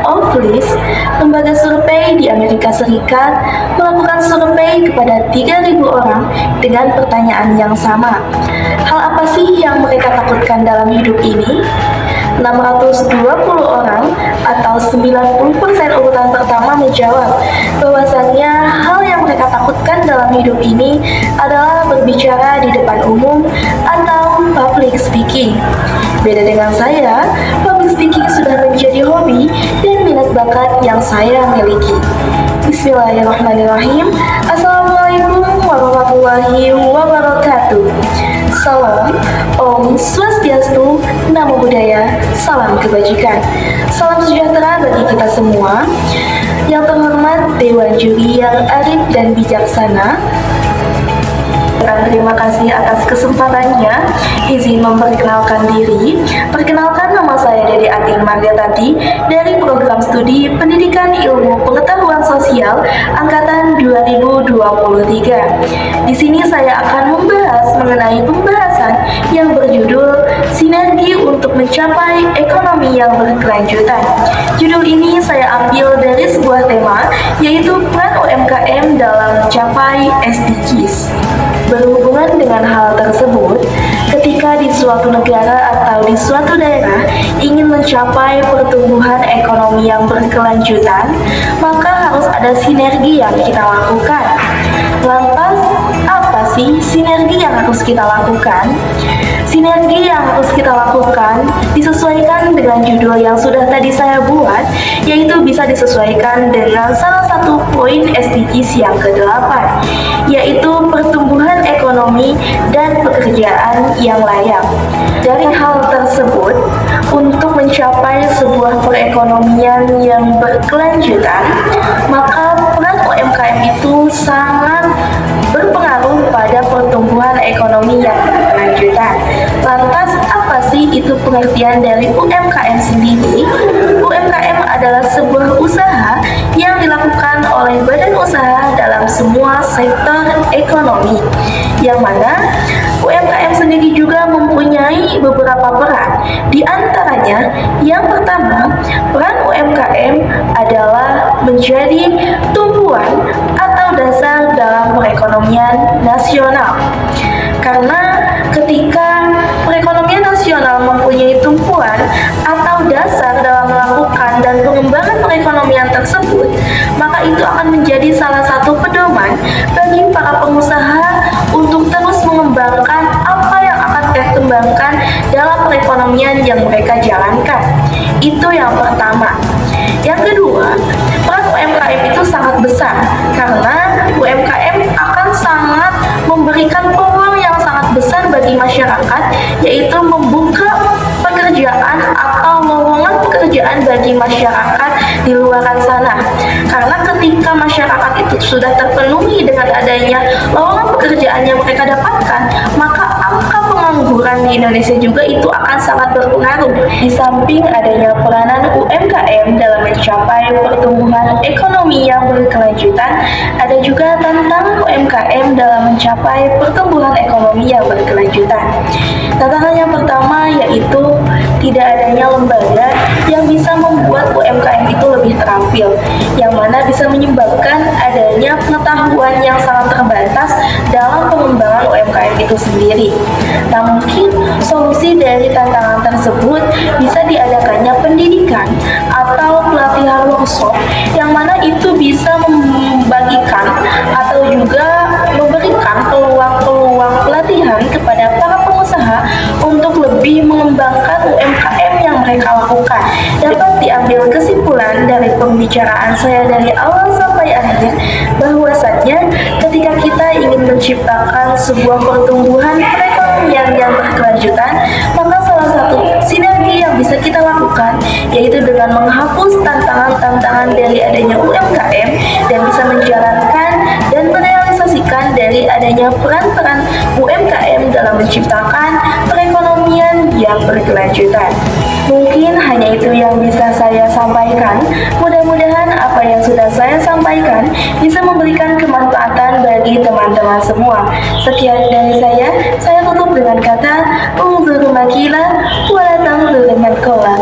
of List, lembaga survei di Amerika Serikat, melakukan survei kepada 3.000 orang dengan pertanyaan yang sama. Hal apa sih yang mereka takutkan dalam hidup ini? 620 orang atau 90% urutan pertama menjawab bahwasannya hal yang mereka takutkan dalam hidup ini adalah berbicara di depan umum atau public speaking. Beda dengan saya, public speaking sudah menjadi hobi dan minat bakat yang saya miliki. Bismillahirrahmanirrahim. Assalamualaikum warahmatullahi wabarakatuh. Salam, Om Swastiastu, Namo Buddhaya, salam kebajikan. Salam sejahtera bagi kita semua. Yang terhormat Dewan Juri yang arif dan bijaksana, terima kasih atas kesempatannya. Izin memperkenalkan diri. Perkenalkan, nama saya Dede Atin Mardiatati dari Program Studi Pendidikan Ilmu Pengetahuan Sosial Angkatan 2023. Di sini saya akan membahas mengenai pembahasan yang berjudul Sinergi untuk Mencapai Ekonomi yang Berkelanjutan. Judul ini saya ambil dari sebuah tema, yaitu peran UMKM dalam mencapai SDGs. Berhubungan dengan hal tersebut, ketika di suatu negara atau di suatu daerah ingin mencapai pertumbuhan ekonomi yang berkelanjutan, maka harus ada sinergi yang kita lakukan. Lantas, apa sih sinergi yang harus kita lakukan? Sinergi yang harus kita lakukan disesuaikan dengan judul yang sudah tadi saya buat, yaitu bisa disesuaikan dengan salah satu poin SDGs yang ke-8, yaitu pertumbuhan ekonomi dan pekerjaan yang layak. Dari hal tersebut, untuk mencapai sebuah perekonomian yang berkelanjutan, maka peran UMKM itu sangat berpengaruh pada pertumbuhan ekonomi yang berkelanjutan. Lantas, apa sih itu pengertian dari UMKM sendiri? UMKM adalah sebuah usaha yang dilakukan oleh badan usaha dalam semua sektor ekonomi, yang mana UMKM sendiri juga mempunyai beberapa peran. Di antaranya, yang pertama, peran UMKM adalah menjadi tumpuan atau dasar dalam perekonomian nasional. Karena ketika perekonomian nasional mempunyai tumpuan atau dasar dalam melakukan dan pengembangan perekonomian tersebut, maka itu akan menjadi salah satu pedoman bagi para pengusaha untuk terus mengembangkan apa yang akan mereka kembangkan dalam perekonomian yang mereka jalankan. Itu yang pertama. Yang kedua, peran UMKM itu sangat besar karena UMKM akan sangat memberikan peluang yang sangat besar bagi masyarakat, yaitu membuka pekerjaan atau lowongan pekerjaan bagi masyarakat di luar sana. Karena ketika masyarakat itu sudah terpenuhi dengan adanya lowongan pekerjaan yang mereka dapatkan, maka angka pengangguran di Indonesia juga itu akan sangat berpengaruh. Di samping adanya peranan UMKM dalam mencapai pertumbuhan ekonomi yang berkelanjutan, ada juga tantangan UMKM dalam mencapai pertumbuhan ekonomi yang berkelanjutan. Tantangan yang pertama yaitu tidak adanya lembaga yang bisa membuat UMKM itu lebih terampil, yang mana bisa menyebabkan adanya pengetahuan yang sangat terbatas dalam pengembangan UMKM itu sendiri. Nah, mungkin solusi dari tantangan tersebut bisa diadakannya pendidikan atau pelatihan workshop, yang mana itu bisa membagikan atau juga memberikan peluang-peluang pelatihan kepada para pengusaha untuk lebih mengembangkan UMKM yang mereka lakukan. Dapat diambil kesimpulan dari pembicaraan saya dari awal sampai akhir, bahwasannya ketika kita ingin menciptakan sebuah pertumbuhan perekonomian yang berkelanjutan, maka salah satu sinergi yang bisa kita lakukan yaitu dengan menghapus tantangan-tantangan dari adanya UMKM dan bisa menjalankan dan merealisasikan dari adanya peran-peran UMKM dalam menciptakan perekonomian yang berkelanjutan. Mungkin hanya itu yang bisa saya sampaikan. Mudah-mudahan apa yang sudah saya sampaikan bisa memberikan kemanfaatan bagi teman-teman semua. Sekian dari saya tutup dengan kata unzur makila wa la tanzur man qala.